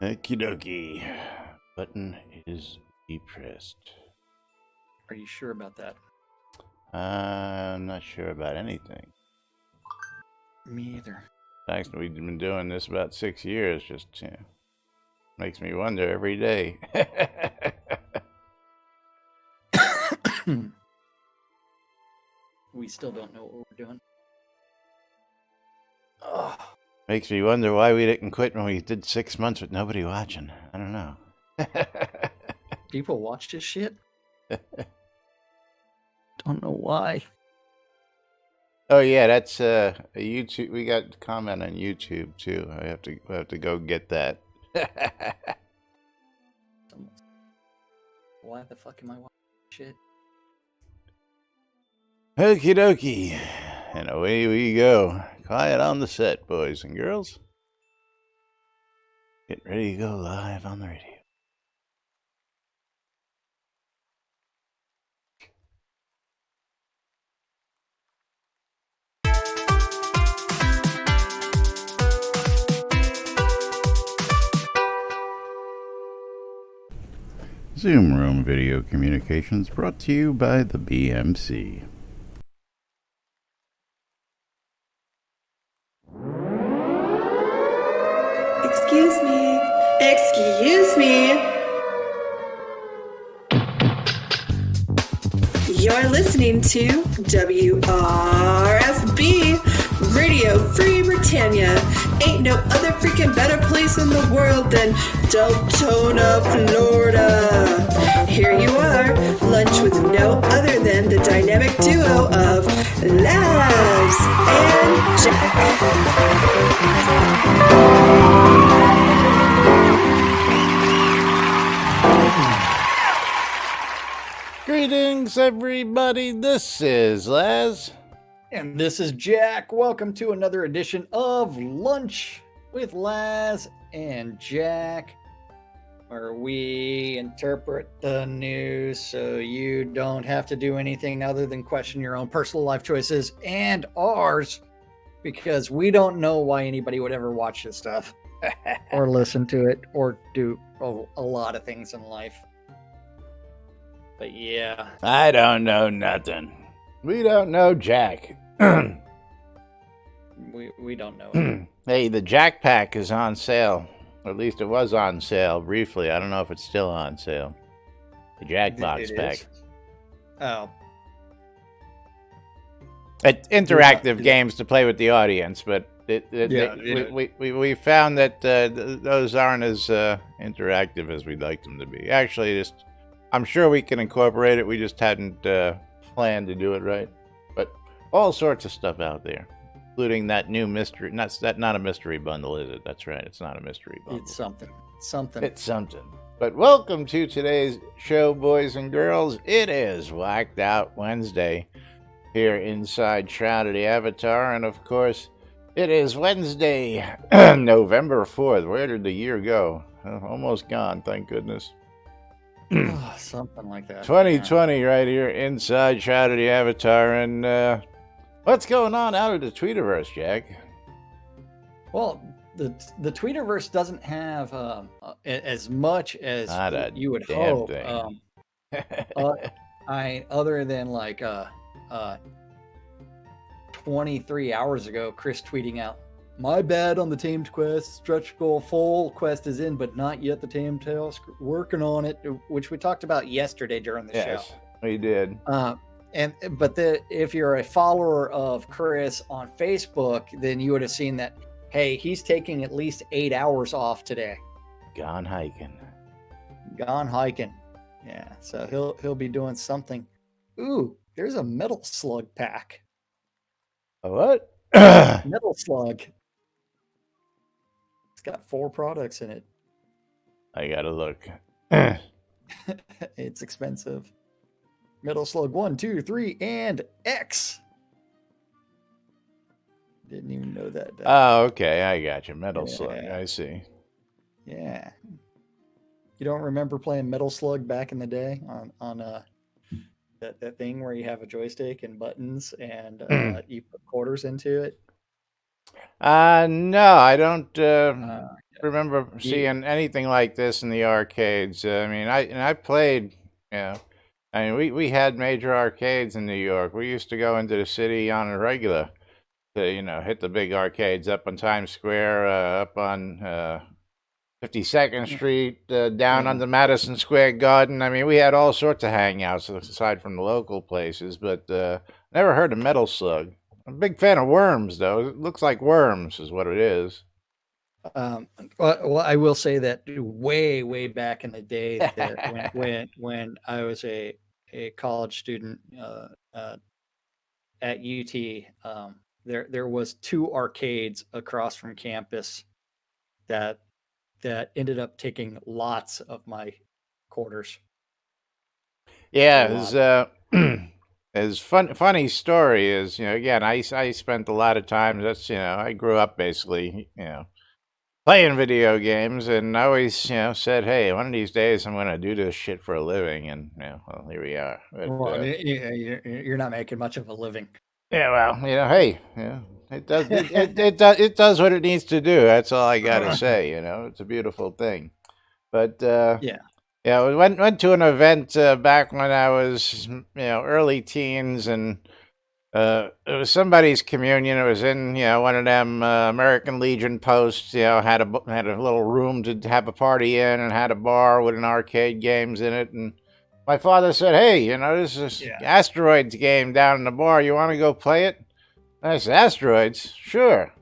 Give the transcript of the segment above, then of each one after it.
Okie dokie. Button is depressed. Are you sure about that? I'm not sure about anything. Me either. Actually, we've been doing this about 6 years. Just makes me wonder every day. We still don't know what we're doing. Makes me wonder why we didn't quit when we did 6 months with nobody watching. I don't know. People watch this shit? Don't know why. Oh yeah, that's a YouTube. We got a comment on YouTube too. I have to go get that. Why the fuck am I watching shit? Okie dokie. And away we go. Quiet on the set, boys and girls. Get ready to go live on the radio. Zoom Room Video Communications brought to you by the BMC. Excuse me. Excuse me. You're listening to WRFB, Radio Free Britannia. Ain't no other freaking better place in the world than Deltona, Florida. Here you are, lunch with no other than the dynamic duo of Laz and Jack. Greetings, everybody. This is Laz. And this is Jack. Welcome to another edition of Lunch with Laz and Jack, where we interpret the news so you don't have to do anything other than question your own personal life choices and ours, because we don't know why anybody would ever watch this stuff or listen to it or do a lot of things in life. But yeah. I don't know nothing. We don't know Jack. we don't know. Hey, the Jack Pack is on sale. Or at least it was on sale briefly. I don't know if it's still on sale. The Jackbox It Pack. is? Oh. It's interactive games to play with the audience, but we found that those aren't as interactive as we'd like them to be. Actually, I'm sure we can incorporate it. We just hadn't planned to do it right. But all sorts of stuff out there, including that new mystery. Not a mystery bundle, is it? That's right. It's not a mystery bundle. It's something. It's something. But welcome to today's show, boys and girls. It is Whacked Out Wednesday here inside Shroud of the Avatar. And of course, it is Wednesday, November 4th. Where did the year go? Almost gone, thank goodness. Something like that. 2020 right here inside Shroud of the Avatar. And what's going on out of the Tweetiverse, Jack? Well, the Tweetiverse doesn't have as much as you would hope. Other than like 23 hours ago, Chris tweeting out, "My bad on the tamed quest. Stretch goal full quest is in, but not yet the tamed task. Working on it," which we talked about yesterday during the show. Yes, we did. If you're a follower of Chris on Facebook, then you would have seen that. Hey, he's taking at least 8 hours off today. Gone hiking. Yeah, so he'll be doing something. Ooh, there's a Metal Slug pack. A what? Metal Slug. It's got 4 products in it. I gotta look. It's expensive. Metal Slug 1, 2, 3, and X. Didn't even know that. Oh, okay. I got you. Metal Slug. I see. Yeah. You don't remember playing Metal Slug back in the day on that thing where you have a joystick and buttons and you put quarters into it? No, I don't. remember seeing anything like this in the arcades. I mean, I played, I mean, we had major arcades in New York. We used to go into the city on a regular to, hit the big arcades up on Times Square, up on 52nd Street, down on the Madison Square Garden. I mean, we had all sorts of hangouts aside from the local places, but never heard of Metal Slug. I'm a big fan of Worms, though. It looks like Worms is what it is. Well, I will say that way back in the day, that when I was a college student at UT, there was 2 arcades across from campus that ended up taking lots of my quarters. Yeah, his funny story is, again, I spent a lot of time. That's, I grew up basically, playing video games, and I always, said, hey, one of these days I'm going to do this shit for a living, and well, here we are. But, Well, you're not making much of a living. yeah, well, hey, it does it does what it needs to do. That's all I gotta say. It's a beautiful thing. But we went to an event back when I was early teens, and it was somebody's communion. It was in one of them American Legion posts. Had a little room to have a party in, and had a bar with an arcade games in it. And my father said, "Hey, there's this Asteroids game down in the bar. You want to go play it?" I said, "Asteroids? Sure."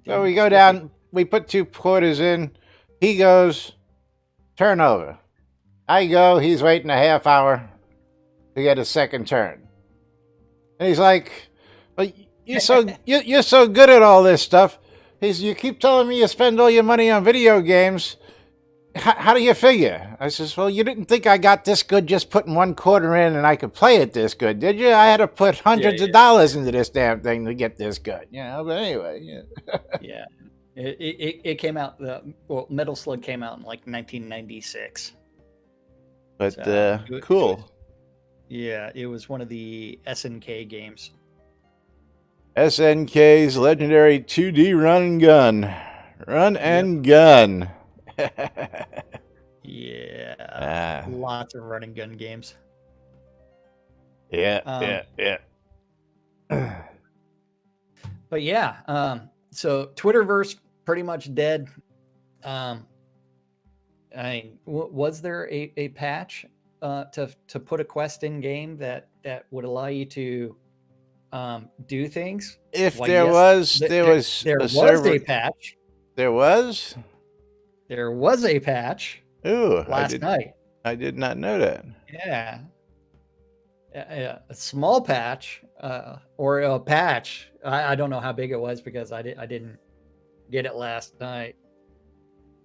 So we go down, we put 2 quarters in. He goes, "Turn over." I go, he's waiting a half hour to get a second turn. And he's like, "Well, you're so good at all this stuff." You keep telling me you spend all your money on video games. How do you figure? I says, "Well, you didn't think I got this good just putting 1 quarter in and I could play it this good, did you? I had to put hundreds of dollars into this damn thing to get this good, But anyway, yeah, it came out. Metal Slug came out in like 1996. But cool. It was one of the SNK games. SNK's legendary 2D run and gun. Run and gun. Lots of run and gun games. Yeah. But so Twitterverse pretty much dead. I mean, was there a patch to put a quest in game that would allow you to do things? If there was a patch. There was? There was a patch. Ooh, last night. I did not know that. Yeah. A small patch, or a patch. I don't know how big it was because I didn't get it last night.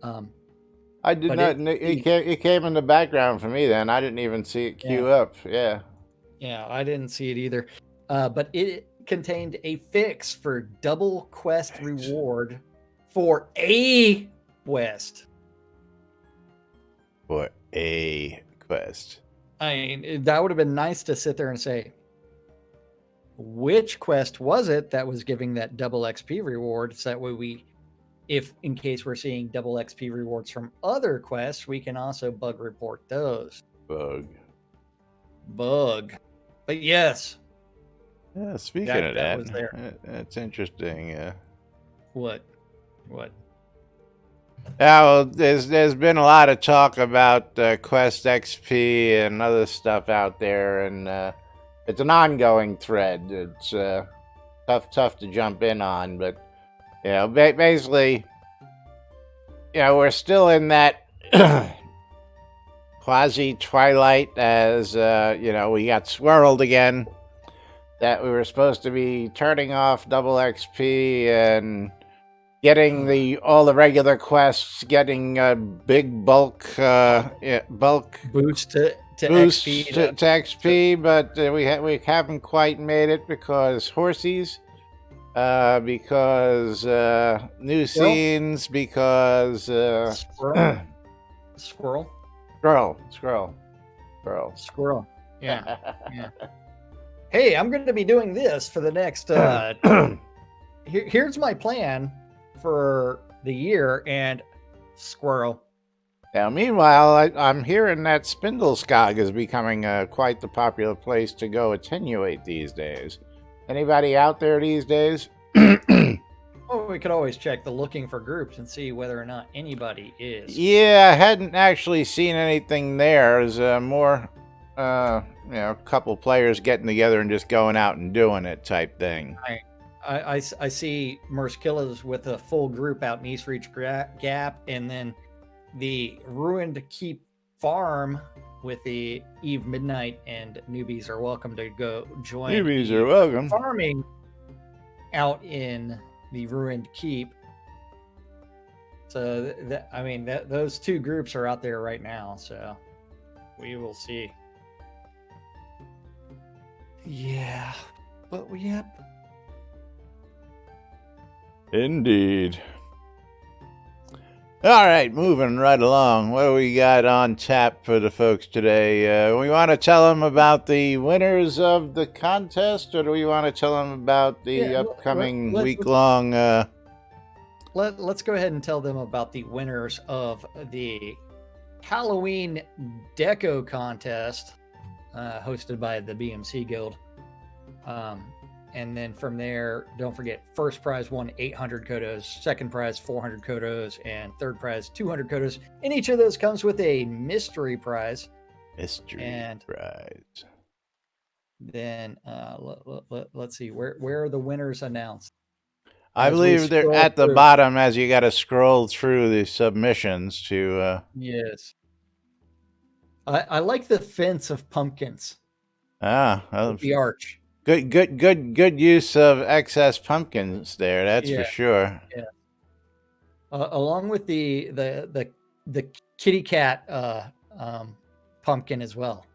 I did not. It came in the background for me. Then I didn't even see it queue up. Yeah. Yeah, I didn't see it either. But it contained a fix for double quest reward for a quest. For a quest. I mean, that would have been nice to sit there and say, which quest was it that was giving that double XP reward? So that way in case we're seeing double XP rewards from other quests, we can also bug report those. Bug. But yes. Yeah, speaking of that was there. That's interesting. Yeah. What? Well, there's been a lot of talk about Quest XP and other stuff out there, and it's an ongoing thread. It's tough to jump in on, but basically, we're still in that quasi twilight as we got swirled again. That we were supposed to be turning off double XP and getting all the regular quests, getting a big bulk boost to XP, but we haven't quite made it because horsies, because new scenes, because squirrel. Yeah. Hey, I'm going to be doing this for the next. Here's my plan for the year, and squirrel. Now, meanwhile, I'm hearing that Spindleskog is becoming quite the popular place to go attenuate these days. Anybody out there these days? Oh, we could always check the looking for groups and see whether or not anybody is. Yeah, I hadn't actually seen anything there. There's more, a couple players getting together and just going out and doing it type thing. I see Merce Killers with a full group out in East Reach Gap, and then the Ruined Keep Farm with the Eve Midnight, and newbies are welcome to go join. Newbies are welcome. Farming out in the Ruined Keep. So those two groups are out there right now. So we will see. Yeah, but yep. Indeed. All right, moving right along. What do we got on tap for the folks today? We want to tell them about the winners of the contest, or do we want to tell them about the upcoming week-long... Let's go ahead and tell them about the winners of the Halloween Deco contest hosted by the BMC Guild. And then from there, don't forget, first prize won 800 kodos, second prize 400 kodos, and third prize 200 kodos. And each of those comes with a mystery prize. Prize. Then let's see, where are the winners announced? I believe they're at the bottom as you got to scroll through the submissions to... Yes. I like the fence of pumpkins. The arch. Good use of excess pumpkins there. That's for sure. Yeah. Along with the kitty cat pumpkin as well.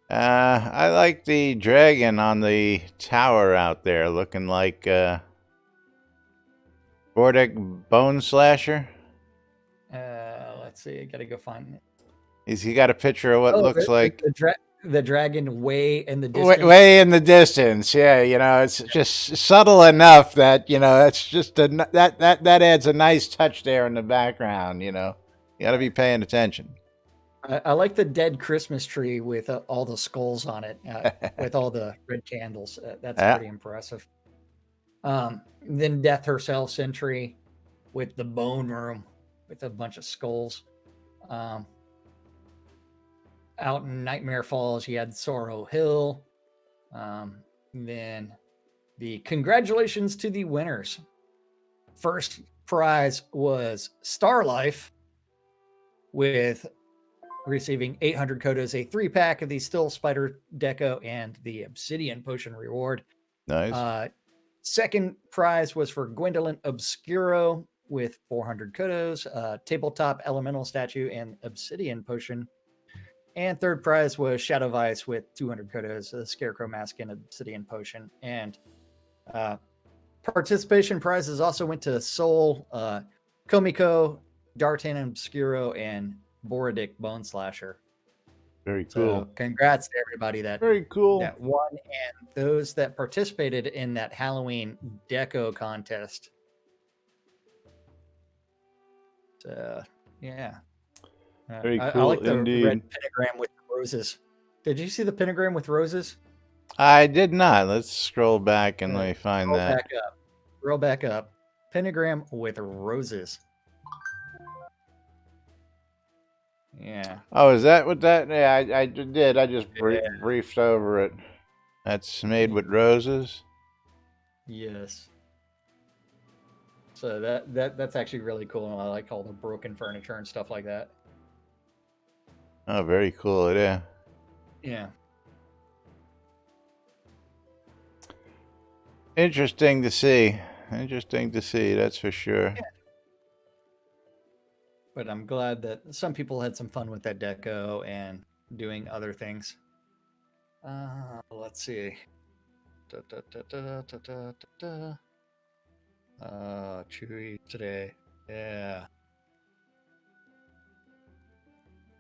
I like the dragon on the tower out there, looking like Vortic Bone Slasher. Let's see. I gotta go find it. He got a picture of what looks like the dragon way in the distance. Way in the distance, yeah. It's just subtle enough that it's just that adds a nice touch there in the background. You got to be paying attention. I like the dead Christmas tree with all the skulls on it, with all the red candles. That's pretty impressive. Then Death herself sentry with the bone room with a bunch of skulls. Out in Nightmare Falls, you had Sorrow Hill. Then the congratulations to the winners. First prize was Star Life, with receiving 800 kodos, a 3-pack of the Still Spider Deco, and the Obsidian Potion reward. Nice. Second prize was for Gwendolyn Obscuro with 400 kodos, Tabletop Elemental Statue, and Obsidian Potion. And third prize was Shadow of Ice with 200 kodos, a Scarecrow Mask, and Obsidian Potion. And participation prizes also went to Soul, Komiko, Dartan Obscuro, and Borodic Bone Slasher. Very cool. So congrats to everybody that won, and those that participated in that Halloween Deco contest. So, yeah. Very cool. I like the indeed. red pentagram with roses. Did you see the pentagram with roses? I did not. Let's scroll back and let me find that. Scroll back up. Pentagram with roses. Yeah. Oh, is that what that? Yeah, I did. I just briefed over it. That's made with roses. Yes. So that's actually really cool. And I like all the broken furniture and stuff like that. Oh, very cool. Yeah. Yeah. Interesting to see. That's for sure. Yeah. But I'm glad that some people had some fun with that deco and doing other things. Let's see. Chewy today. Yeah.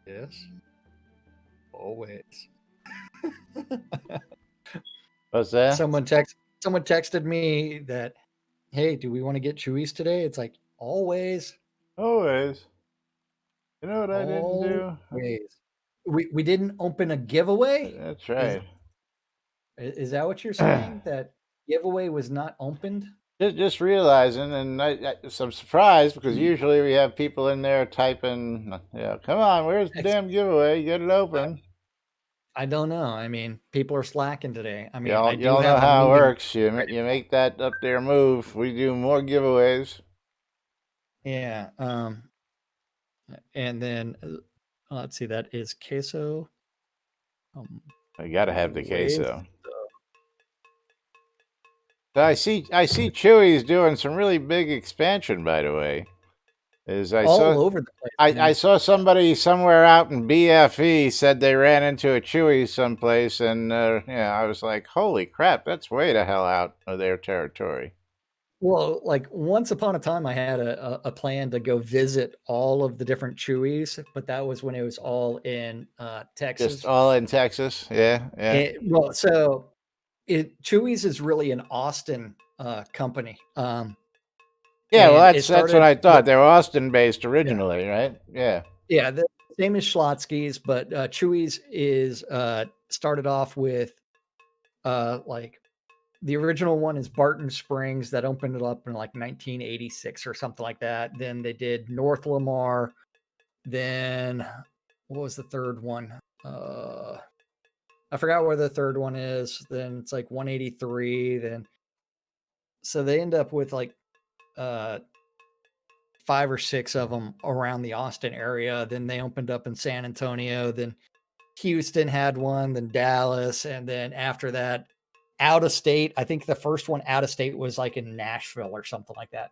Yes. Always. What's that? Someone texted me that, hey, do we want to get Chewy's today? It's like, Always. Always. You know what I didn't do? Always. We didn't open a giveaway? That's right. Is that what you're saying? That giveaway was not opened? Just realizing, and I'm surprised because usually we have people in there typing, come on, where's the damn giveaway? Get it open. I don't know. I mean, people are slacking today. I mean, y'all know how it works. You make that up there move. We do more giveaways. Yeah. And then let's see. That is queso. I gotta have the queso. So I see Chewy's doing some really big expansion, by the way. Over the place. I saw somebody somewhere out in BFE said they ran into a Chewy someplace, and I was like, holy crap, that's way the hell out of their territory. Well, like once upon a time, I had a plan to go visit all of the different Chewies, but that was when it was all in Texas. Just all in Texas, yeah. Chewy's is really an Austin company. Yeah, well, that's what I thought. They were Austin-based originally, right? Yeah. Yeah, the same as Schlotsky's, but Chewy's is started off with like the original one is Barton Springs that opened it up in like 1986 or something like that. Then they did North Lamar. Then what was the third one? I forgot where the third one is. Then it's like 183. Then so they end up with like 5 or 6 of them around the Austin area. Then they opened up in San Antonio. Then Houston had one. Then Dallas, and then after that, out of state. I think the first one out of state was like in Nashville or something like that.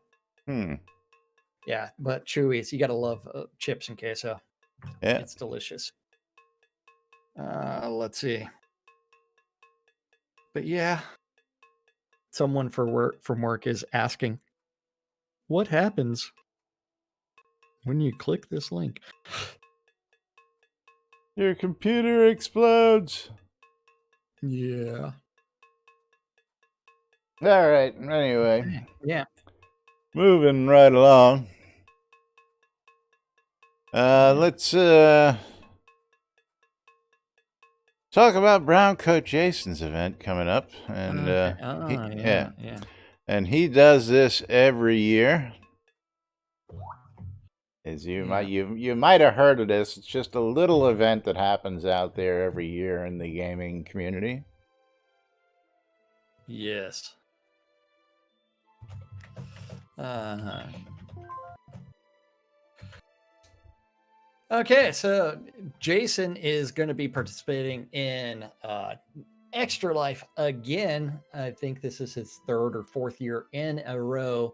Yeah, but Chewy's, you got to love chips and queso. Yeah, it's delicious. Let's see. But yeah, someone from work is asking, what happens when you click this link? Your computer explodes. Yeah. All right. Anyway. Yeah. Moving right along. Let's talk about Brown Coat Jason's event coming up, and and he does this every year. As you might have heard of this, it's just a little event that happens out there every year in the gaming community. Yes. Okay, so Jason is going to be participating in Extra Life again. I think this is his 3rd or 4th year in a row.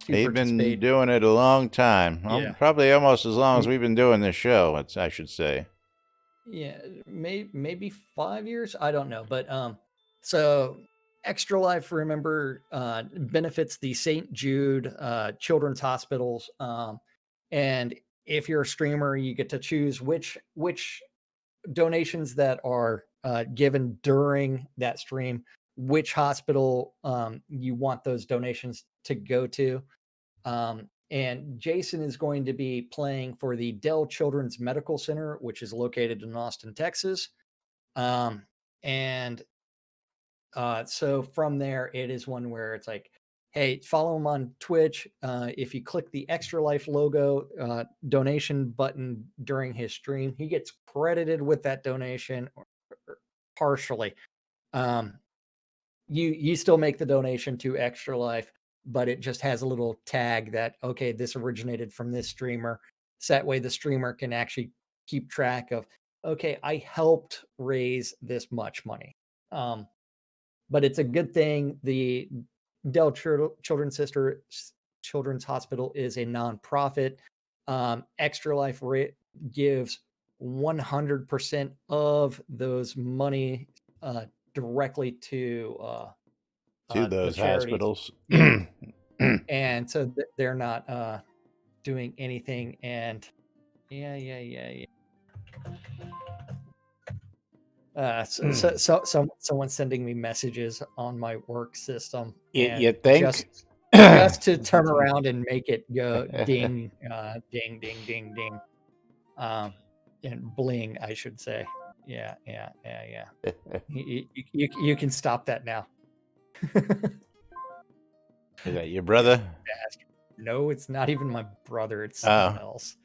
They've been doing it a long time. Yeah. Probably almost as long as we've been doing this show, I should say. Yeah, maybe 5 years. I don't know. But so Extra Life, remember, benefits the St. Jude Children's Hospitals. And if you're a streamer, you get to choose which donations that are given during that stream, which hospital you want those donations to go to. And Jason is going to be playing for the Dell Children's Medical Center, which is located in Austin, Texas. So from there, it is one where it's like, hey, follow him on Twitch. If you click the Extra Life logo donation button during his stream, he gets credited with that donation or partially. You still make the donation to Extra Life, but it just has a little tag that, okay, this originated from this streamer. So that way the streamer can actually keep track of, okay, I helped raise this much money. But it's a good thing. The Dell Children's Hospital is a nonprofit. Extra Life gives 100% of those money directly to those hospitals. And so they're not doing anything. And yeah. So someone's sending me messages on my work system. You think? just to turn around and make it go ding, ding, ding, ding, ding, and bling, I should say. Yeah. You can stop that now. Is that your brother? No, it's not even my brother. It's someone else.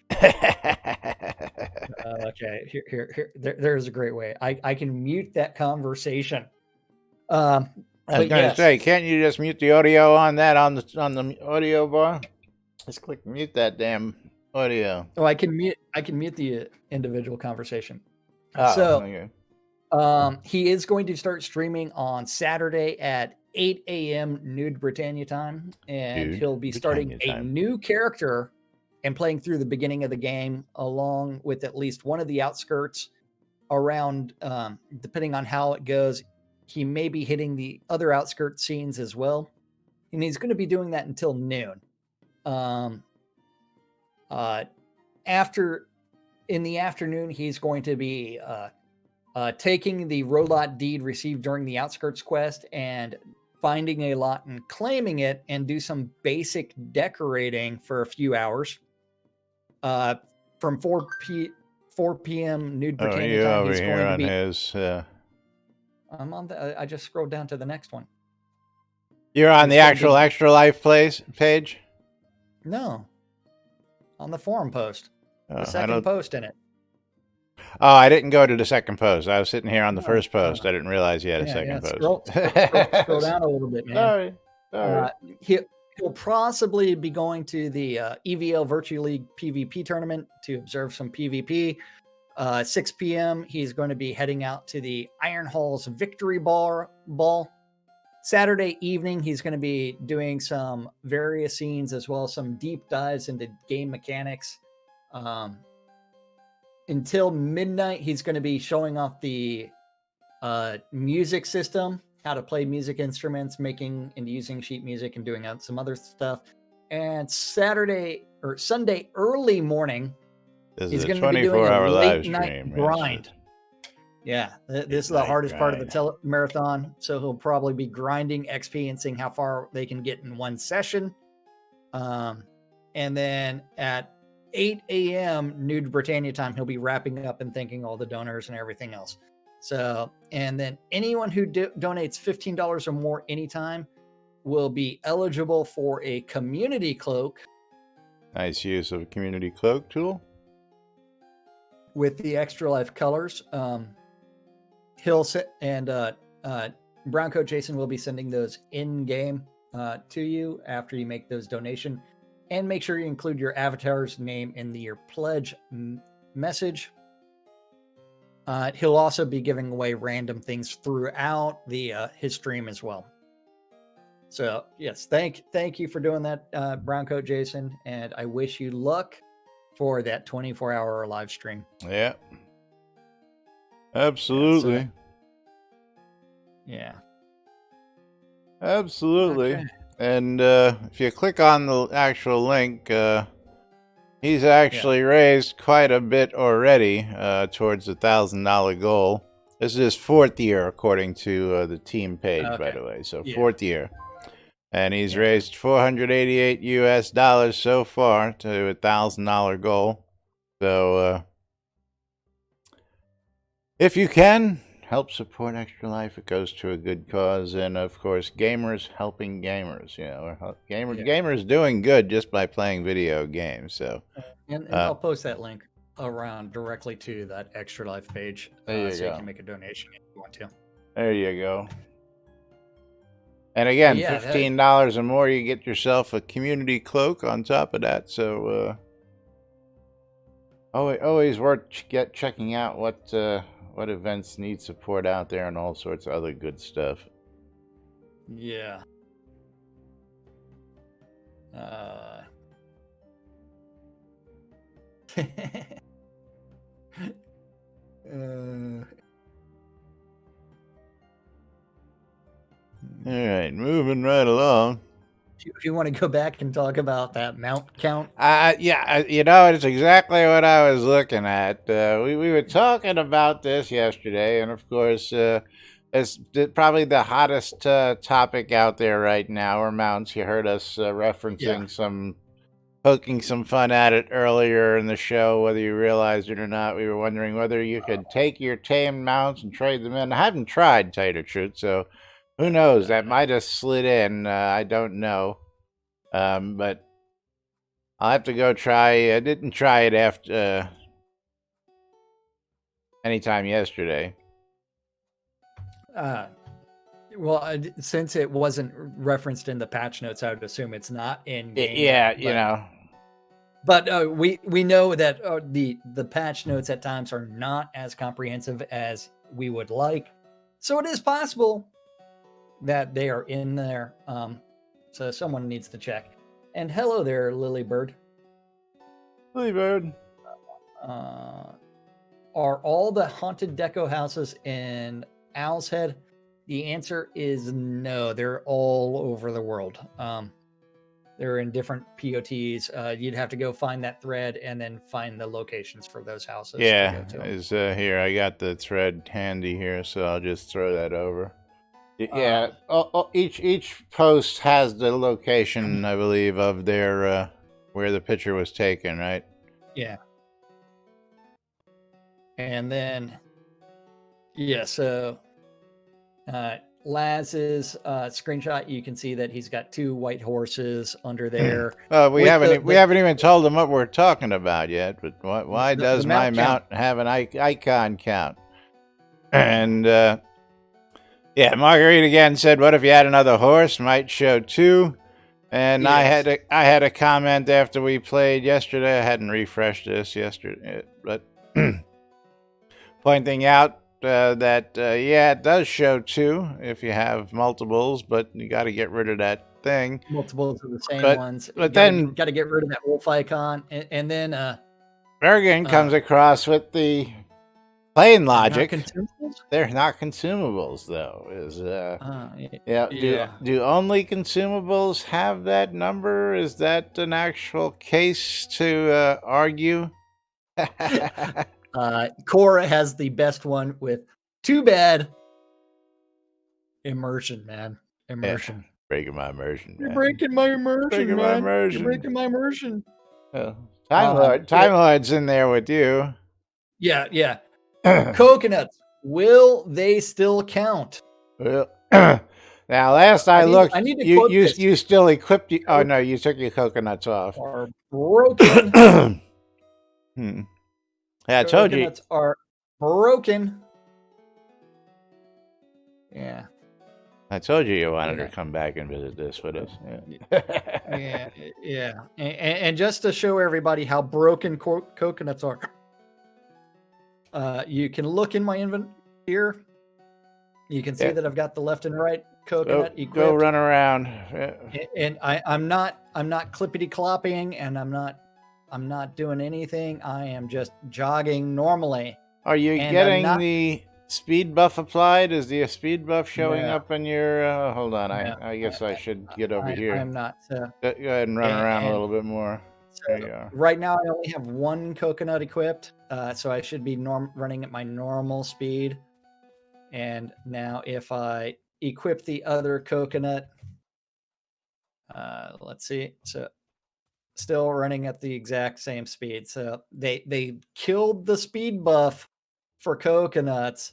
Okay, here. There's a great way. I can mute that conversation. I was going to say, can't you just mute the audio on that on the audio bar? Just click mute that damn audio. Oh, I can mute the individual conversation. Okay. He is going to start streaming on Saturday at 8 a.m. Nude Britannia time, and he'll be starting a new character and playing through the beginning of the game along with at least one of the outskirts around, depending on how it goes. He may be hitting the other outskirt scenes as well. And he's going to be doing that until noon. In the afternoon, he's going to be taking the rolot deed received during the outskirts quest and finding a lot and claiming it and do some basic decorating for a few hours. From 4 p.m. Nude Britannia time, he's going to be... his... I'm on the. I just scrolled down to the next one. You're on the actual Extra Life page? No. On the forum post. The second post in it. Oh, I didn't go to the second post. I was sitting here on the first post. I didn't realize you had a second post. Scroll down a little bit, man. Sorry. He'll possibly be going to the EVL Virtue League PvP tournament to observe some PvP. 6 p.m. he's going to be heading out to the Iron Halls Victory Ball. Saturday evening, he's going to be doing some various scenes as well as some deep dives into game mechanics. Until midnight, he's going to be showing off the music system, how to play music instruments, making and using sheet music, and doing some other stuff. And Sunday early morning, he's going to be doing a late night grind. Yeah, this is the hardest part of the marathon. So he'll probably be grinding XP and seeing how far they can get in one session. And then at 8 a.m. Nude Britannia time, he'll be wrapping up and thanking all the donors and everything else. So, and then anyone who donates $15 or more anytime will be eligible for a community cloak. Nice use of a community cloak tool. With the Extra Life colors. He'll sit and Brown Coat Jason will be sending those in game to you after you make those donations. And make sure you include your avatar's name in your pledge message. He'll also be giving away random things throughout his stream as well. So yes, thank you for doing that, Brown Coat Jason, and I wish you luck for that 24-hour live stream. Yeah. Absolutely. Yeah. Absolutely. Okay. And if you click on the actual link, he's actually raised quite a bit already towards the $1,000 goal. This is his 4th year, according to the team page, by the way. So 4th year. And he's raised $488 US so far to a $1,000 goal. So if you can, help support Extra Life. It goes to a good cause. And of course, gamers helping gamers. You know, gamers doing good just by playing video games. So, and I'll post that link around directly to that Extra Life page, so you can make a donation if you want to. There you go. And again, $15 or more, you get yourself a community cloak on top of that. So, always worth checking out what events need support out there and all sorts of other good stuff. Yeah. All right, moving right along. Do you want to go back and talk about that mount count? You know, it's exactly what I was looking at. We were talking about this yesterday, and of course, It's probably the hottest topic out there right now, or mounts. You heard us referencing poking some fun at it earlier in the show, whether you realized it or not. We were wondering whether you could take your tamed mounts and trade them in. I haven't tried, to tell you the truth, so who knows? That might have slid in. I don't know. But I'll have to go try. I didn't try it after anytime yesterday. Well, since it wasn't referenced in the patch notes, I would assume it's not in game. Yeah, you know. But we know that the patch notes at times are not as comprehensive as we would like, so it is possible that they are in there. So someone needs to check. And hello there, Lilybird. Lilybird. Are all the haunted Deco houses in Owl's Head? The answer is no. They're all over the world. They're in different POTs. You'd have to go find that thread and then find the locations for those houses. Yeah, is here. I got the thread handy here, so I'll just throw that over. Yeah, each post has the location, I believe, of their where the picture was taken, right? Yeah. And then, yeah, so Laz's screenshot, you can see that he's got 2 white horses under there. We haven't even told him what we're talking about yet. But why does my mount have an icon count? And yeah, Marguerite again said, "What if you had another horse? Might show 2." And yes. I had a comment after we played yesterday. I hadn't refreshed this yesterday, but pointing out that it does show 2 if you have multiples, but you got to get rid of that thing. Multiples of the same ones. But then got to get rid of that wolf icon, and then Bergen comes across with the plain logic. They're not consumables, though. Do only consumables have that number? Is that an actual case to argue? Cora has the best one with too bad. Immersion, man. Immersion. Yeah, breaking my immersion. You're breaking my immersion, man. You're breaking my immersion. Time Lord's in there with you. Yeah. Coconuts, will they still count? Well, now last I looked, you still equipped. Oh no, you took your coconuts off. Are broken. Yeah, I told you. Coconuts are broken. Yeah. I told you wanted to come back and visit this with us. Yeah. And just to show everybody how broken coconuts are, you can look in my inventory here. You can see that I've got the left and right coconut equipped. Go run around. And I'm not clippity clopping, and I'm not doing anything. I am just jogging normally. Are you getting the speed buff applied? Is the speed buff showing up in your... hold on. I guess I should get over here. I'm not. Go ahead and run around a little bit more. There you go. Right now, I only have 1 coconut equipped, so I should be running at my normal speed. And now if I equip the other coconut, let's see. So still running at the exact same speed. So they killed the speed buff for coconuts.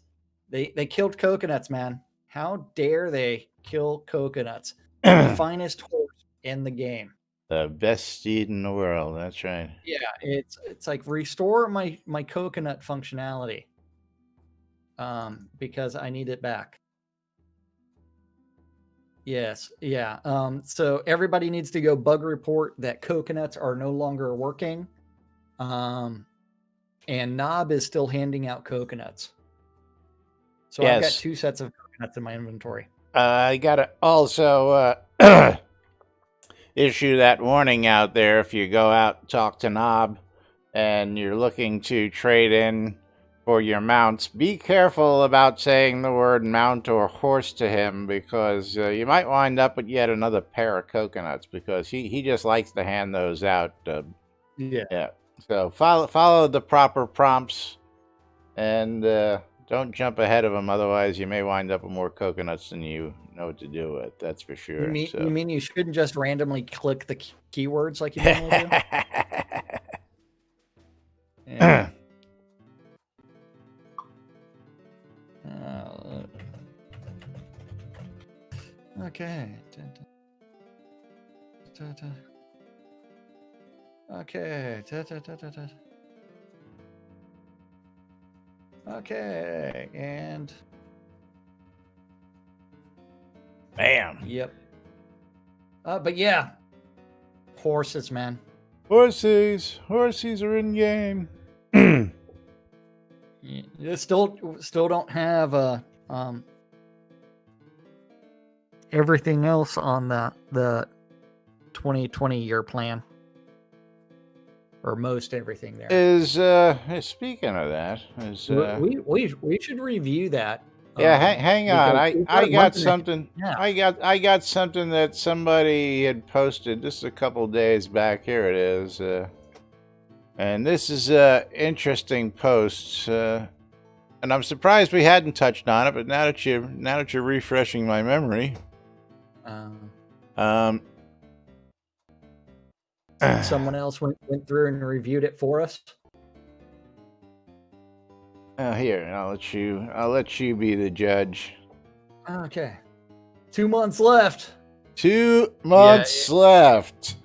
They killed coconuts, man. How dare they kill coconuts? The finest horse in the game. The best steed in the world. That's right. Yeah, it's like restore my coconut functionality. Because I need it back. Yes, yeah. So everybody needs to go bug report that coconuts are no longer working. And Knob is still handing out coconuts. So I've got 2 sets of coconuts in my inventory. I gotta also issue that warning out there if you go out and talk to Knob and you're looking to trade in for your mounts. Be careful about saying the word mount or horse to him, because you might wind up with yet another pair of coconuts, because he just likes to hand those out. Yeah. So follow the proper prompts and don't jump ahead of them, otherwise you may wind up with more coconuts than you know what to do with. That's for sure. You mean you shouldn't just randomly click the keywords like you normally do? Yeah. Okay. Okay. Okay. And bam. Yep. But yeah, horses, man. Horses are in game. You still don't have everything else on the 2020 year plan, or most everything there. Is speaking of that, we should review that. Yeah, hang on. I got something. Yeah. I got something that somebody had posted just a couple days back. Here it is. And this is a interesting post. And I'm surprised we hadn't touched on it, but now that you're refreshing my memory. Someone else went through and reviewed it for us. Here, I'll let you be the judge. Okay. 2 months left. 2 months left.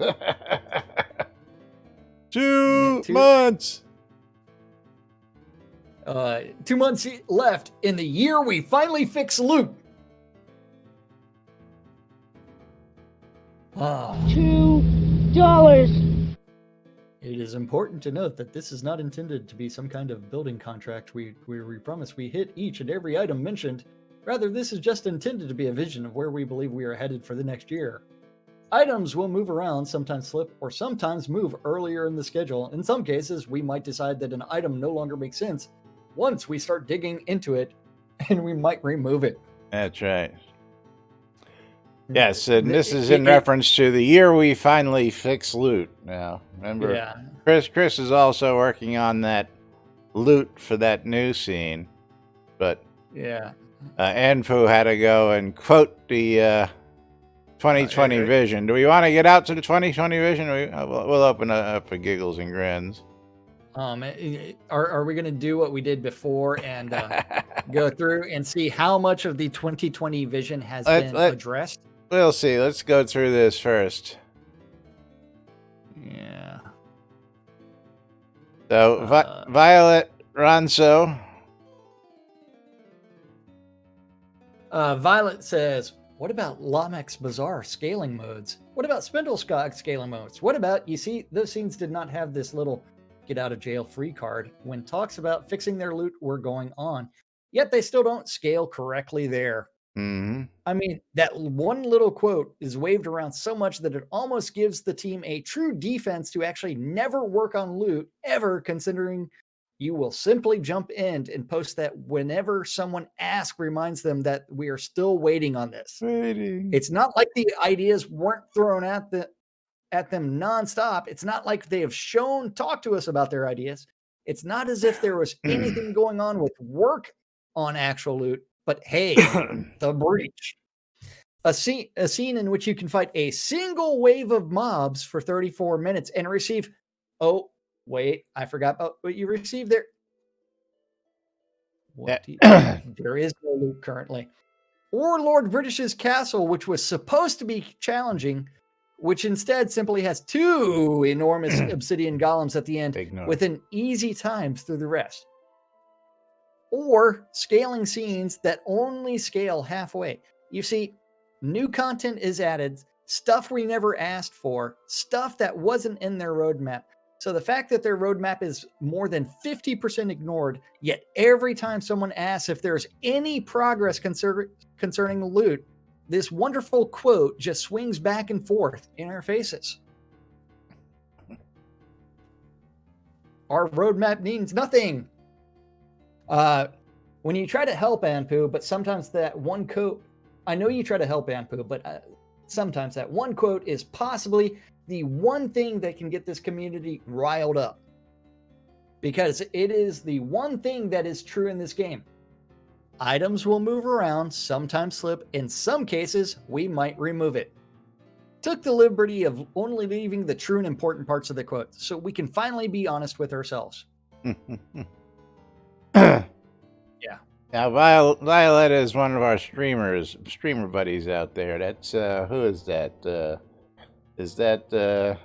2 months. 2 months left in the year we finally fix loot. $2. It is important to note that this is not intended to be some kind of building contract we promise we hit each and every item mentioned. Rather, this is just intended to be a vision of where we believe we are headed for the next year. Items will move around, sometimes slip, or sometimes move earlier in the schedule. In some cases, we might decide that an item no longer makes sense once we start digging into it, and we might remove it. That's right. Yes, and this is in reference to the year we finally fix loot. Now, remember, Chris is also working on that loot for that new scene, but Anfu had to go and quote the 2020 vision. Do we want to get out to the 2020 vision? We'll open it up for giggles and grins. Are we going to do what we did before and go through and see how much of the 2020 vision has been addressed? We'll see. Let's go through this first. Yeah. So, Violet Ronso. Violet says, what about Lamek's Bazaar scaling modes? What about Spindleskog scaling modes? What about, you see, those scenes did not have this little get out of jail free card when talks about fixing their loot were going on, yet they still don't scale correctly there. Mm-hmm. I mean, that one little quote is waved around so much that it almost gives the team a true defense to actually never work on loot ever, considering you will simply jump in and post that whenever someone asks, reminds them that we are still waiting on this. It's not like the ideas weren't thrown at them nonstop. It's not like they have talked to us about their ideas. It's not as if there was anything going on with work on actual loot. But hey, the breach. A scene in which you can fight a single wave of mobs for 34 minutes and receive... Oh, wait, I forgot about what you received there. There is no loot currently. Or Lord British's castle, which was supposed to be challenging, which instead simply has 2 enormous obsidian golems at the end with an easy time through the rest. Or scaling scenes that only scale halfway. You see, new content is added, stuff we never asked for, stuff that wasn't in their roadmap. So the fact that their roadmap is more than 50% ignored, yet every time someone asks if there's any progress concerning the loot, this wonderful quote just swings back and forth in our faces. Our roadmap means nothing. When you try to help Anpu, but sometimes that one quote, I know you try to help Anpu, but sometimes that one quote is possibly the one thing that can get this community riled up. Because it is the one thing that is true in this game. Items will move around, sometimes slip. In some cases, we might remove it. Took the liberty of only leaving the true and important parts of the quote so we can finally be honest with ourselves. Yeah. Now, Violet is one of our streamer buddies out there. That's, who is that? Is that,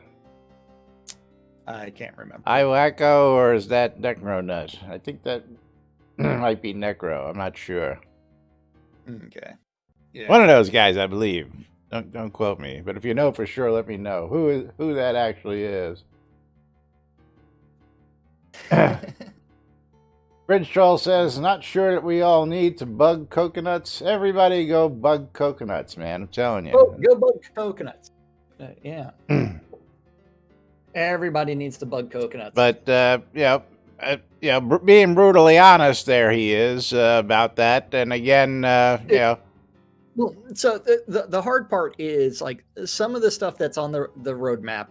I can't remember. Iwacko, or is that Necronut? I think that might be Necro. I'm not sure. Okay. Yeah. One of those guys, I believe. Don't quote me, but if you know for sure, let me know who that actually is. Bridge Troll says, not sure that we all need to bug coconuts. Everybody go bug coconuts, man. I'm telling you. Oh, go bug coconuts. Yeah. Everybody needs to bug coconuts. But, being brutally honest there he is about that. And again, Well, so the hard part is, like, some of the stuff that's on the roadmap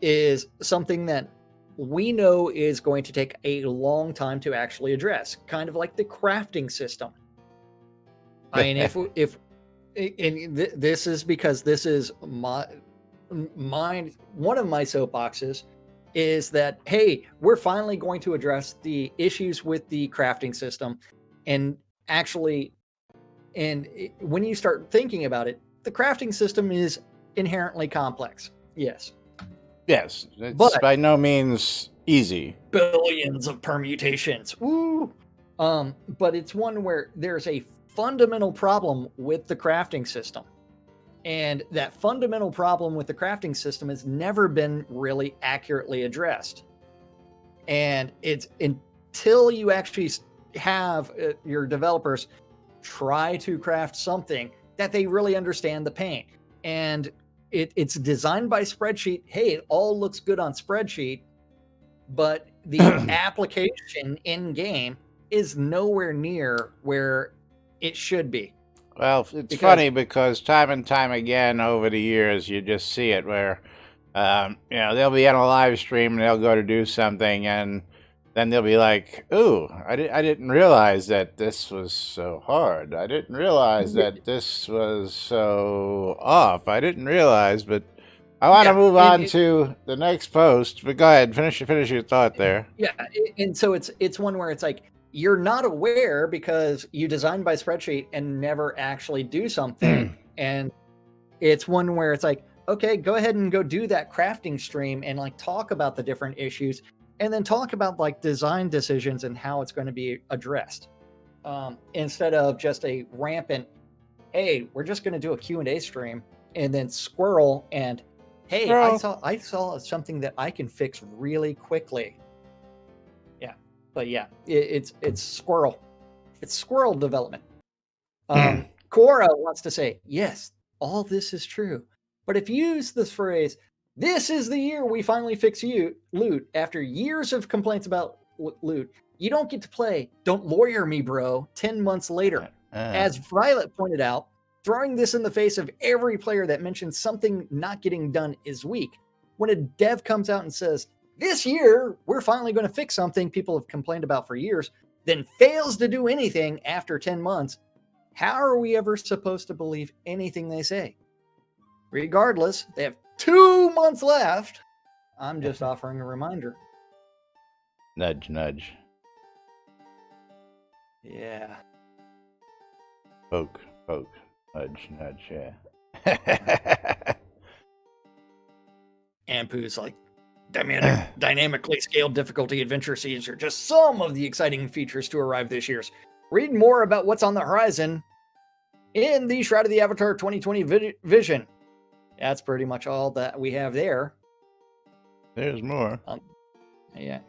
is something that we know is going to take a long time to actually address, kind of like the crafting system. I mean, this is because this is one of my soapboxes is that, hey, we're finally going to address the issues with the crafting system. And actually, when you start thinking about it, the crafting system is inherently complex. Yes. Yes, it's by no means easy. Billions of permutations. Woo! But it's one where there's a fundamental problem with the crafting system. And that fundamental problem with the crafting system has never been really accurately addressed. And it's until you actually have your developers try to craft something that they really understand the pain. And it's designed by spreadsheet. Hey, it all looks good on spreadsheet, but the application in game is nowhere near where it should be. Well, it's funny because time and time again over the years, you just see it where, they'll be on a live stream and they'll go to do something and then they'll be like, ooh, I didn't realize that this was so hard. I didn't realize that this was so off. I didn't realize, but I want to move on to the next post. But go ahead, finish your thought there. Yeah, and so it's one where it's like, you're not aware because you design by spreadsheet and never actually do something. And it's one where it's like, okay, go ahead and go do that crafting stream and like talk about the different issues. And then talk about like design decisions and how it's going to be addressed, instead of just a rampant, hey, we're just going to do a Q&A stream and then squirrel and, hey, I saw something that I can fix really quickly. Yeah, but yeah, it's squirrel. It's squirrel development. Cora wants to say, yes, all this is true. But if you use this phrase, this is the year we finally fix loot. After years of complaints about loot, you don't get to play. Don't lawyer me, bro. 10 months later. As Violet pointed out, throwing this in the face of every player that mentions something not getting done is weak. When a dev comes out and says, this year, we're finally going to fix something people have complained about for years, then fails to do anything after 10 months, how are we ever supposed to believe anything they say? Regardless, they have 2 months left. I'm just offering a reminder. Nudge, nudge. Yeah. Poke, nudge, nudge, yeah. Ampu's like, dynamically scaled difficulty adventure scenes are just some of the exciting features to arrive this year. Read more about what's on the horizon in the Shroud of the Avatar 2020 vision. That's pretty much all that we have there. There's more. Yeah.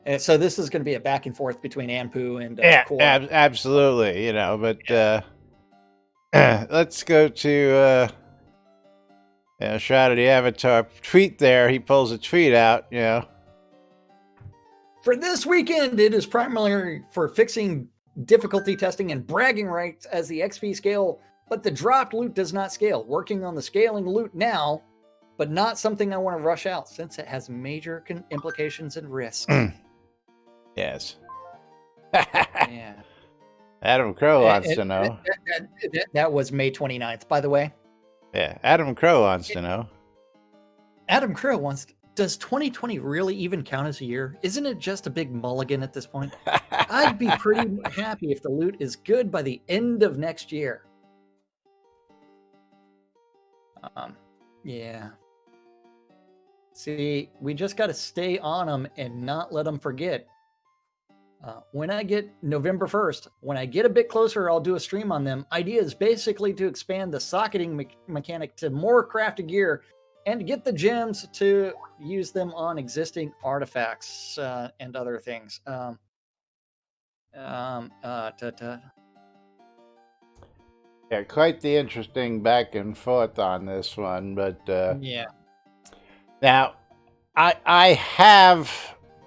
And so this is going to be a back and forth between Ampu and Cora. Absolutely, but let's go to Shroud of the Avatar tweet there. He pulls a tweet out, For this weekend, it is primarily for fixing difficulty testing and bragging rights as the XP scale, but the dropped loot does not scale. Working on the scaling loot now, but not something I want to rush out since it has major implications and risks. Yes. Yeah. Adam Crow wants to know. That was May 29th, by the way. Yeah, Adam Crow wants to know. Adam Crow wants, does 2020 really even count as a year? Isn't it just a big mulligan at this point? I'd be pretty happy if the loot is good by the end of next year. Yeah. See, we just got to stay on them and not let them forget. When I get November 1st, when I get a bit closer, I'll do a stream on them. Idea is basically to expand the socketing mechanic to more crafted gear and get the gems to use them on existing artifacts and other things. Yeah, quite the interesting back and forth on this one, but yeah. Now, I have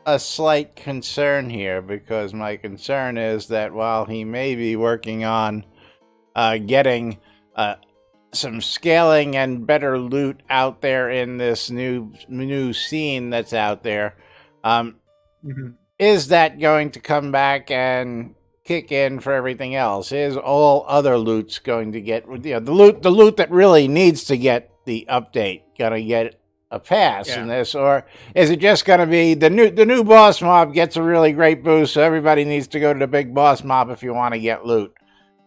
a slight concern here, because my concern is that while he may be working on getting some scaling and better loot out there in this new scene that's out there, is that going to come back and kick in for everything else? Is all other loot's going to get, the loot that really needs to get the update gonna get a pass in this, or is it just going to be the new boss mob gets a really great boost, so everybody needs to go to the big boss mob if you want to get loot,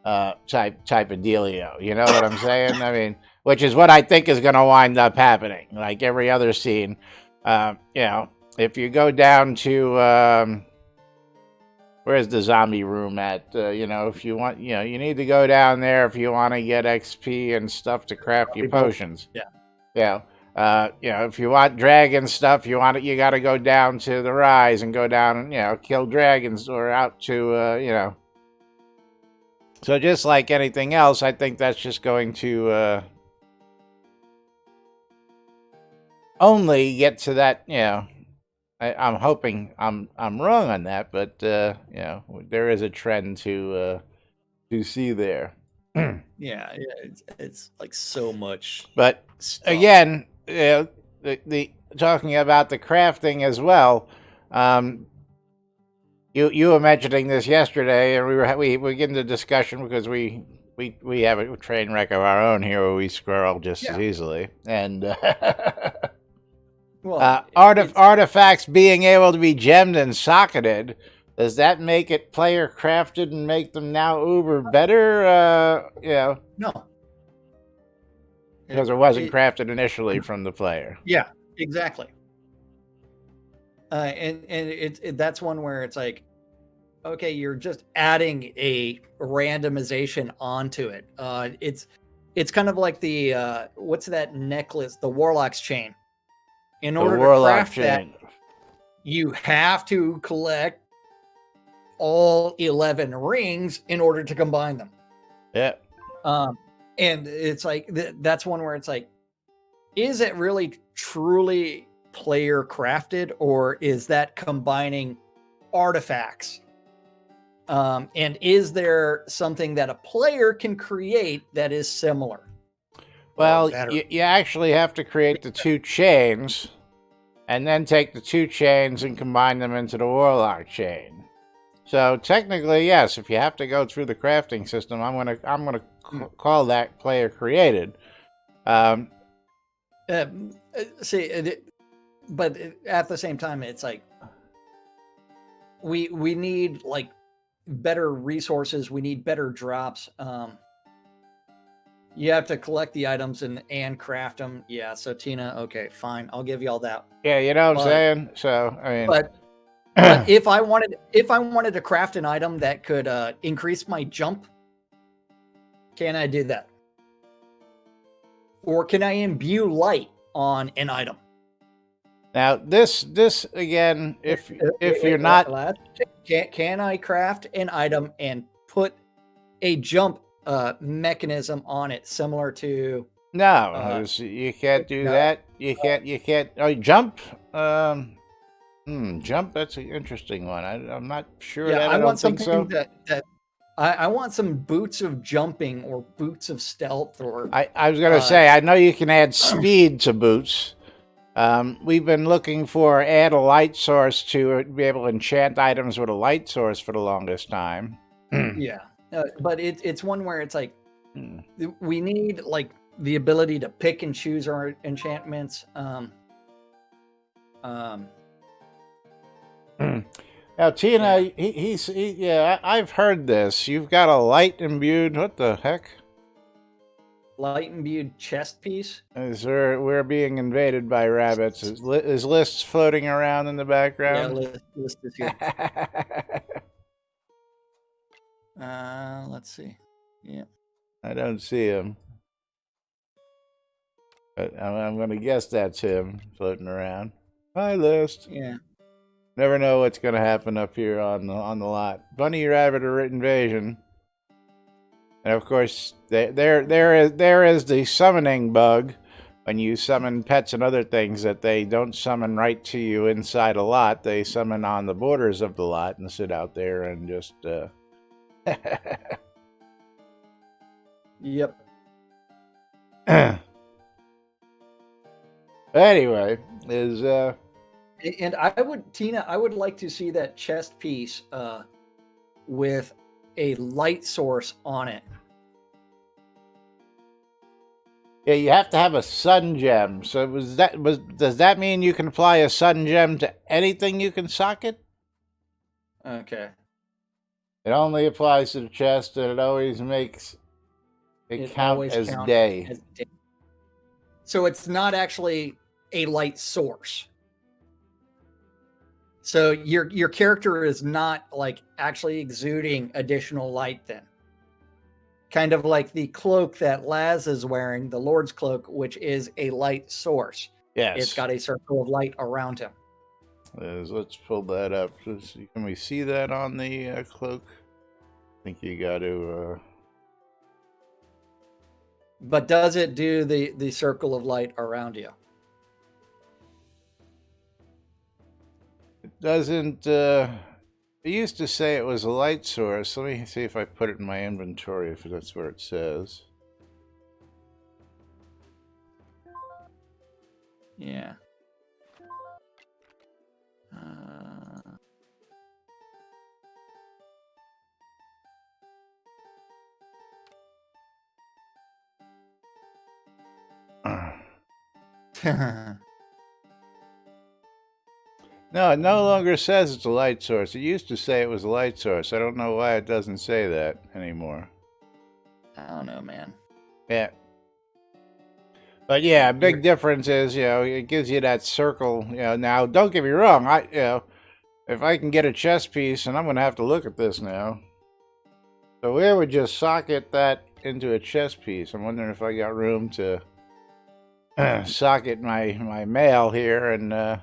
type of dealio? You know what I'm saying? I mean, which is what I think is going to wind up happening, like every other scene. If you go down to where's the zombie room at? If you want, you need to go down there if you want to get XP and stuff to craft your potions. If you want dragon stuff, you got to go down to the rise and go down and, kill dragons, or out to, So just like anything else, I think that's just going to only get to that, I'm hoping I'm wrong on that, but, there is a trend to see there. Yeah, it's like so much. But stuff. Again, the talking about the crafting as well. You were mentioning this yesterday, and we were getting the discussion because we have a train wreck of our own here where we squirrel just as easily, and artifacts being able to be gemmed and socketed. Does that make it player crafted and make them now uber better? No. Because it wasn't crafted initially from the player. Yeah, exactly. And that's one where it's like, okay, you're just adding a randomization onto it. It's kind of like the what's that necklace? The Warlock's chain. In order to craft that, you have to collect all 11 rings in order to combine them. Yeah. And it's like, that's one where it's like, is it really truly player crafted, or is that combining artifacts? And is there something that a player can create that is similar? Well, you actually have to create the two chains, and then take the two chains and combine them into the Warlock chain. So technically, yes, if you have to go through the crafting system, I'm gonna call that player created. But at the same time, it's like we need like better resources. We need better drops. You have to collect the items and craft them. Yeah. So Tina, okay, fine, I'll give you all that. Yeah, you know what I'm saying. So I mean, but if I wanted to craft an item that could increase my jump, can I do that? Or can I imbue light on an item? Now this again, if you're not, can I craft an item and put a jump mechanism on it similar to? No, you can't do that. You can't. Oh, jump. Jump. That's an interesting one. I'm not sure. Yeah, that I want don't think something so. that I want some boots of jumping or boots of stealth. Or I was gonna say, I know you can add speed to boots. We've been looking for add a light source to be able to enchant items with a light source for the longest time. Yeah. But it's one where it's like we need like the ability to pick and choose our enchantments. Now, Tina, yeah, I've heard this. You've got a light imbued. What the heck? Light imbued chest piece. We're being invaded by rabbits. Is lists floating around in the background? Yeah, list is here. Let's see. Yeah, I don't see him. But I'm going to guess that's him floating around. Hi, list. Yeah. Never know what's going to happen up here on the lot. Bunny rabbit invasion. And of course, there is the summoning bug. When you summon pets and other things, that they don't summon right to you inside a lot. They summon on the borders of the lot and sit out there and just. Yep. Anyway, And I would like to see that chest piece with a light source on it. Yeah, you have to have a sun gem. So does that mean you can apply a sun gem to anything you can socket? Okay. It only applies to the chest, and it always makes it count as day. So it's not actually a light source. So your character is not like actually exuding additional light then. Kind of like the cloak that Laz is wearing, the Lord's cloak, which is a light source. Yes. It's got a circle of light around him. Let's pull that up. Can we see that on the cloak? I think you got to... But does it do the circle of light around you? It doesn't... It used to say it was a light source. Let me see if I put it in my inventory, if that's where it says. Yeah. No, it no longer says it's a light source. It used to say it was a light source. I don't know why it doesn't say that anymore. I don't know, man. Yeah. But yeah, a big difference is, it gives you that circle. Now, don't get me wrong. If I can get a chest piece, and I'm going to have to look at this now. So where would just socket that into a chest piece? I'm wondering if I got room to socket my mail here and...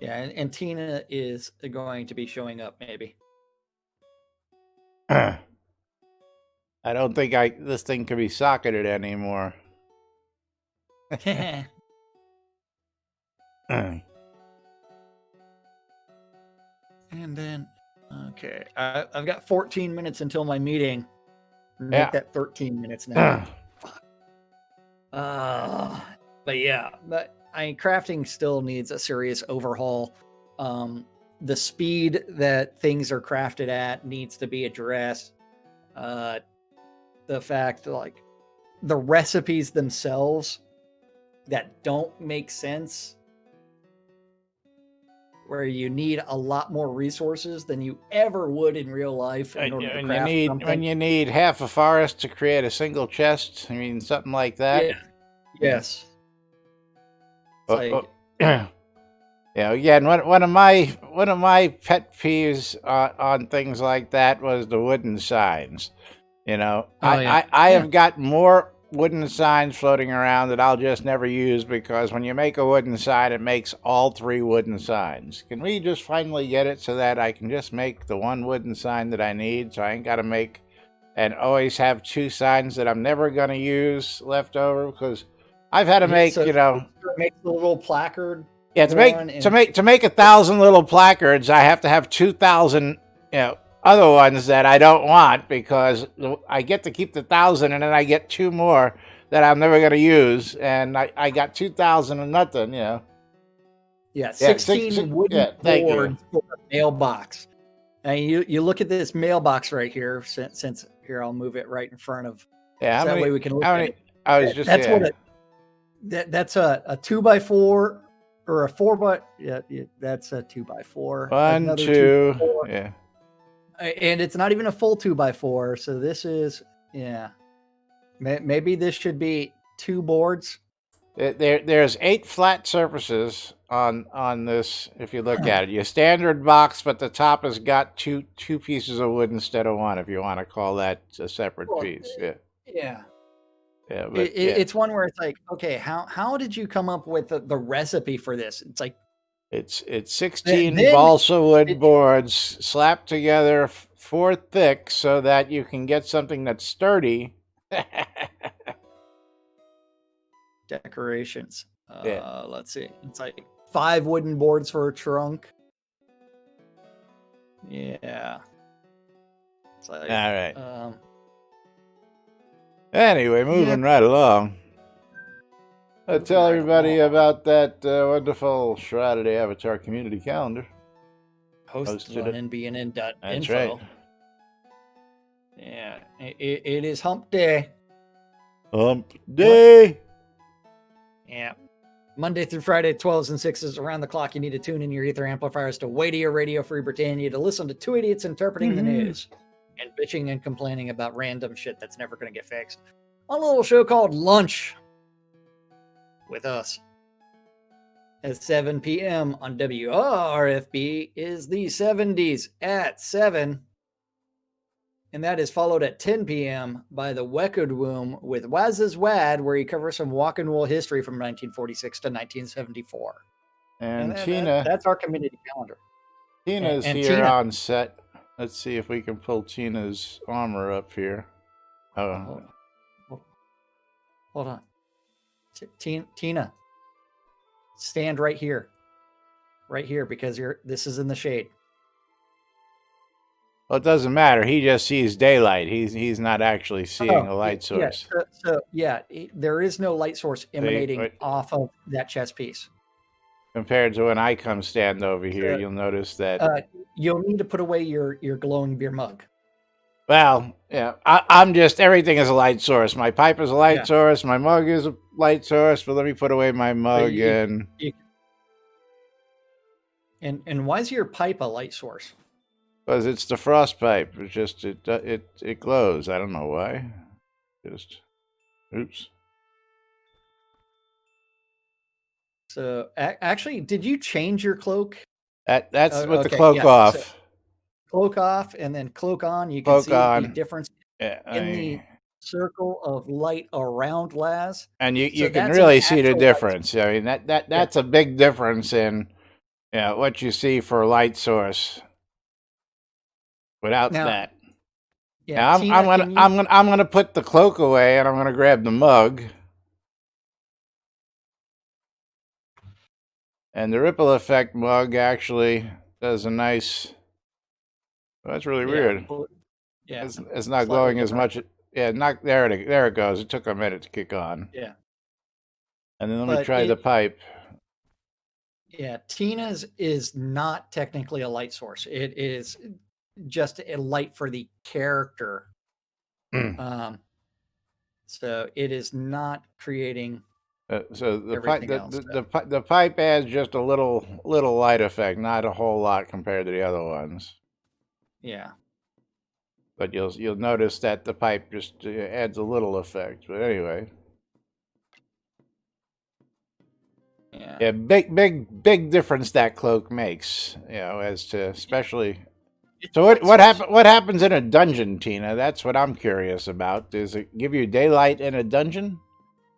Yeah, and Tina is going to be showing up, maybe. I don't think this thing can be socketed anymore. And then, okay, I've got 14 minutes until my meeting. Make that 13 minutes now. But yeah, crafting still needs a serious overhaul. The speed that things are crafted at needs to be addressed. The fact that, like, the recipes themselves that don't make sense, where you need a lot more resources than you ever would in real life in order to craft something. When you need half a forest to create a single chest, I mean, something like that. Yeah. Yes. Again, one of my pet peeves on things like that was the wooden signs. I have got more wooden signs floating around that I'll just never use, because when you make a wooden sign, it makes all 3 wooden signs. Can we just finally get it so that I can just make the one wooden sign that I need, so I ain't got to make and always have 2 signs that I'm never going to use left over? Because I've had to make, make the little placard. Yeah, to make 1,000 little placards, I have to have 2,000, other ones that I don't want, because I get to keep the 1,000, and then I get 2 more that I'm never going to use, and I got 2,000 and nothing, Yeah, 16 wooden thank you. boards for a mailbox. And you look at this mailbox right here. Since here, I'll move it right in front of. Yeah, that way we can look at it. I was just That's what that's a 2x4 or a 4x. Yeah, that's a 2x4. 1, 2. 2x4. Yeah. And it's not even a full 2x4. So this is maybe this should be 2 boards. There's 8 flat surfaces on this. If you look at it, your standard box, but the top has got two pieces of wood instead of 1. If you want to call that a separate piece, Yeah. But it's one where it's like, okay, how did you come up with the recipe for this? It's like it's 16 balsa wood boards slapped together 4 thick so that you can get something that's sturdy. Decorations. Let's see. It's like 5 wooden boards for a trunk. Yeah. It's like, all right. Anyway, moving right along. Let's tell everybody about that wonderful Shroud Avatar community calendar. Hosted on NBNN.info. That's right. Yeah, it is hump day. Hump day. Yeah. Monday through Friday, 12s and 6s, around the clock. You need to tune in your ether amplifiers to Weightier Radio Free Britannia to listen to 2 idiots interpreting the news and bitching and complaining about random shit that's never going to get fixed. On a little show called Lunch with us at 7 p.m. on WRFB is the 70s at 7. And that is followed at 10 p.m. by the Wecked Womb with Waz's Wad, where he covers some walk and wool history from 1946 to 1974. And Tina. That's our community calendar. Tina's here on set. Let's see if we can pull Tina's armor up here. Oh. Hold on. Tina, stand right here. Right here, because this is in the shade. Well, it doesn't matter. He just sees daylight. He's not actually seeing a light source. There is no light source emanating off of that chess piece. Compared to when I come stand over here, you'll notice that you'll need to put away your glowing beer mug. Well, yeah, I'm just, everything is a light source. My pipe is a light source. My mug is a light source. But let me put away my mug and why is your pipe a light source? Because it's the frost pipe. It's just it glows. I don't know why. Just oops. So actually, did you change your cloak? That's with the cloak off. So, cloak off and then cloak on. You can see the difference in the circle of light around Laz. And you can really see the difference. I mean that's a big difference in what you see for a light source. Without that, I'm gonna put the cloak away and I'm gonna grab the mug. And the ripple effect mug actually does a nice. Well, that's really weird. Yeah, it's not glowing as much. Yeah, not there. There it goes. It took a minute to kick on. Yeah. And then let me try the pipe. Yeah, Tina's is not technically a light source. It is just a light for the character. So it is not creating. So the pipe adds just a little light effect, not a whole lot compared to the other ones. Yeah. But you'll notice that the pipe just adds a little effect. But anyway. Yeah, big difference that cloak makes, as to especially. So what happens in a dungeon, Tina? That's what I'm curious about. Does it give you daylight in a dungeon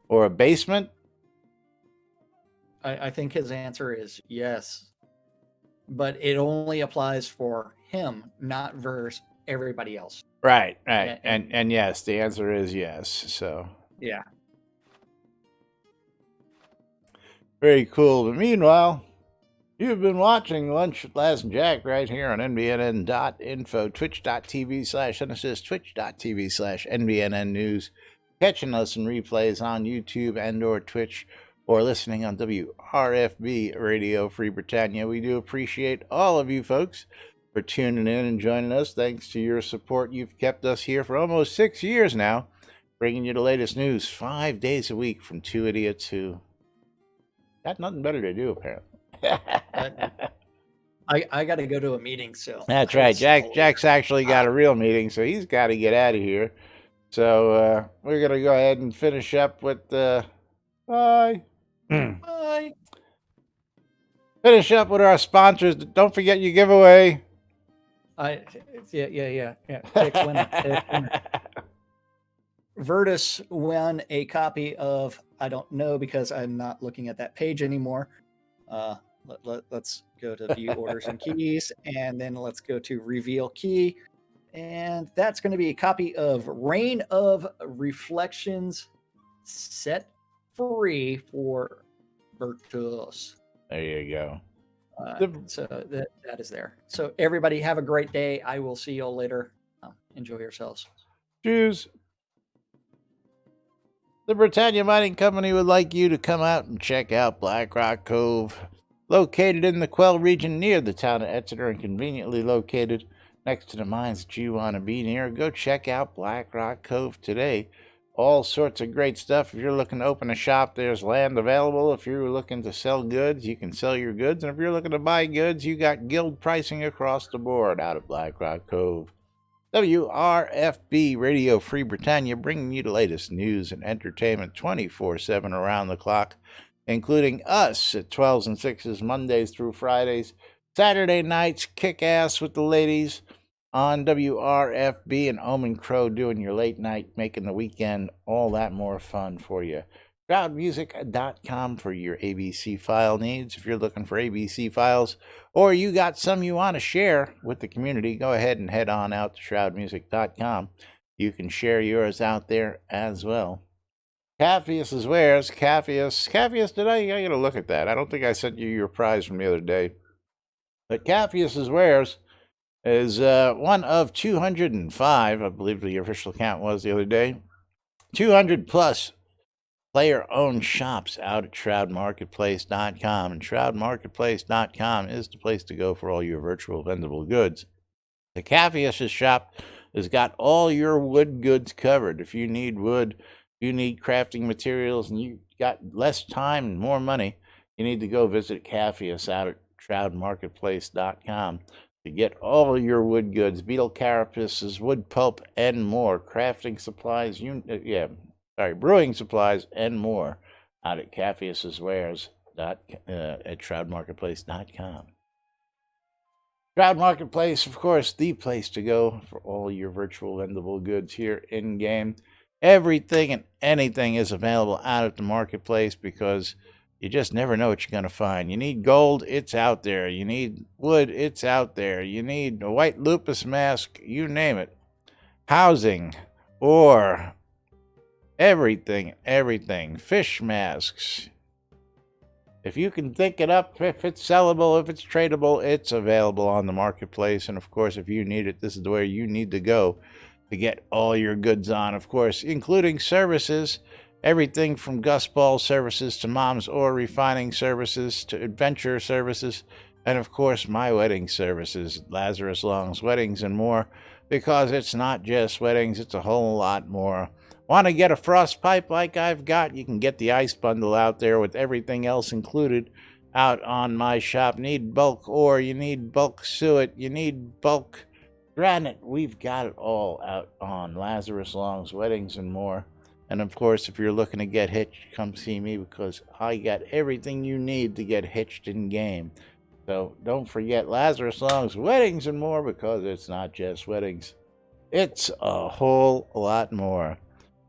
or a basement? I think his answer is yes, but it only applies for him, not versus everybody else. Right, and yes, the answer is yes. So yeah. Very cool. But meanwhile, you've been watching Lunch with Laz and Jack right here on NBNN.info, twitch.tv/Genesis, twitch.tv/NBNN News, catching us in replays on YouTube and or Twitch, or listening on WRFB Radio Free Britannia. We do appreciate all of you folks for tuning in and joining us. Thanks to your support, you've kept us here for almost 6 years now, bringing you the latest news 5 days a week from two idiots who got nothing better to do, apparently. I got to go to a meeting, so that's right. Jack's actually got a real meeting, so he's got to get out of here. So we're gonna go ahead and finish up with bye. Bye. Finish up with our sponsors. Don't forget your giveaway. Yeah. Pick winner. Virtus won a copy of, I don't know because I'm not looking at that page anymore. Let's go to view orders and keys, and then let's go to reveal key. And that's going to be a copy of Reign of Reflections set free for Virtus. There you go. So that is there. So everybody have a great day. I will see you all later. Enjoy yourselves. Cheers. The Britannia Mining Company would like you to come out and check out Black Rock Cove. Located in the Quell region near the town of Exeter and conveniently located next to the mines that you want to be near, go check out Black Rock Cove today. All sorts of great stuff. If you're looking to open a shop, there's land available. If you're looking to sell goods, you can sell your goods. And if you're looking to buy goods, you got guild pricing across the board out at Black Rock Cove. WRFB Radio Free Britannia, bringing you the latest news and entertainment 24/7 around the clock, including us at 12s and 6s Mondays through Fridays. Saturday nights, kick ass with the ladies on WRFB, and Omen Crow doing your late night, making the weekend all that more fun for you. Shroudmusic.com for your ABC file needs. If you're looking for ABC files, or you got some you want to share with the community, go ahead and head on out to shroudmusic.com. You can share yours out there as well. Capheus's wares. Capheus, did I gotta look at that. I don't think I sent you your prize from the other day. But Capheus's wares is one of 205, I believe the official count was the other day. 200 plus player-owned shops out at shroudmarketplace.com. And shroudmarketplace.com is the place to go for all your virtual vendable goods. The Capheus's shop has got all your wood goods covered. If you need wood, you need crafting materials, and you got less time and more money, you need to go visit Capheus out at shroudmarketplace.com to get all your wood goods, beetle carapaces, wood pulp, and more. Crafting supplies, brewing supplies, and more out at Capheus's wares at shroudmarketplace.com. Shroud Marketplace, of course, the place to go for all your virtual vendable goods here in-game. Everything and anything is available out at the marketplace because you just never know what you're going to find. You need gold, it's out there. You need wood, it's out there. You need a white lupus mask, you name it. Housing, or everything. Fish masks. If you can think it up, if it's sellable, if it's tradable, it's available on the marketplace. And of course, if you need it, this is where you need to go to get all your goods on, of course, including services, everything from Gus Ball services to Mom's Ore refining services to adventure services, and of course my wedding services, Lazarus Long's Weddings and more, because it's not just weddings, it's a whole lot more. Want to get a frost pipe like I've got? You can get the ice bundle out there with everything else included out on my shop. Need bulk ore, you need bulk suet, you need bulk granite. We've got it all out on Lazarus Long's Weddings and more. And of course, if you're looking to get hitched, come see me because I got everything you need to get hitched in game. So don't forget Lazarus Long's Weddings and more, because it's not just weddings. It's a whole lot more.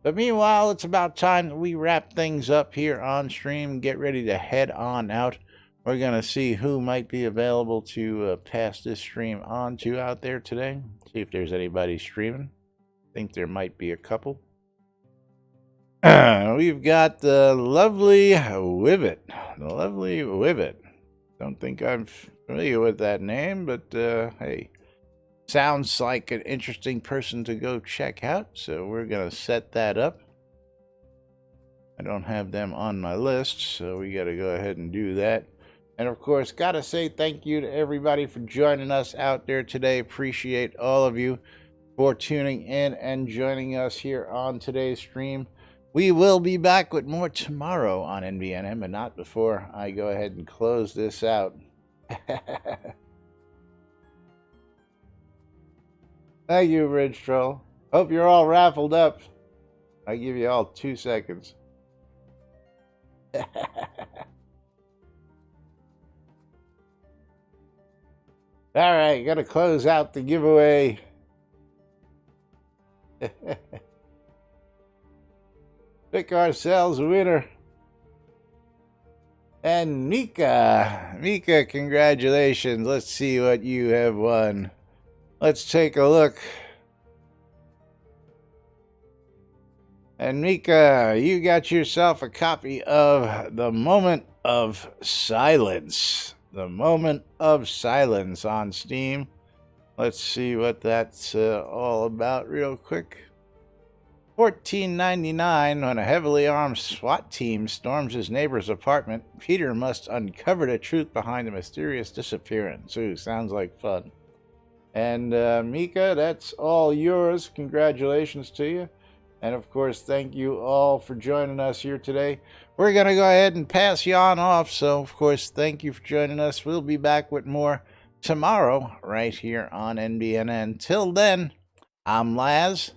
But meanwhile, it's about time that we wrap things up here on stream. Get ready to head on out. We're going to see who might be available to pass this stream on to out there today. See if there's anybody streaming. I think there might be a couple. We've got the lovely Wivet. Don't think I'm familiar with that name, but hey, sounds like an interesting person to go check out. So we're going to set that up. I don't have them on my list, so we got to go ahead and do that. And of course, got to say thank you to everybody for joining us out there today. Appreciate all of you for tuning in and joining us here on today's stream. We will be back with more tomorrow on NBNN, but not before I go ahead and close this out. Thank you, Ridge Troll. Hope you're all raffled up. I give you all 2 seconds. All right, gotta close out the giveaway. Pick ourselves a winner. And Mika, congratulations. Let's see what you have won. Let's take a look. And Mika, you got yourself a copy of The Moment of Silence. The Moment of Silence on Steam. Let's see what that's all about real quick. $14.99. When a heavily armed SWAT team storms his neighbor's apartment, Peter must uncover the truth behind the mysterious disappearance. Ooh, sounds like fun. And Mika, that's all yours. Congratulations to you. And of course, thank you all for joining us here today. We're going to go ahead and pass you on off. So, of course, thank you for joining us. We'll be back with more tomorrow right here on NBNN. Till then, I'm Laz.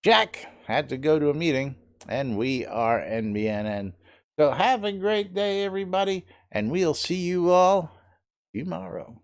Jack had to go to a meeting, and we are NBNN. So have a great day, everybody, and we'll see you all tomorrow.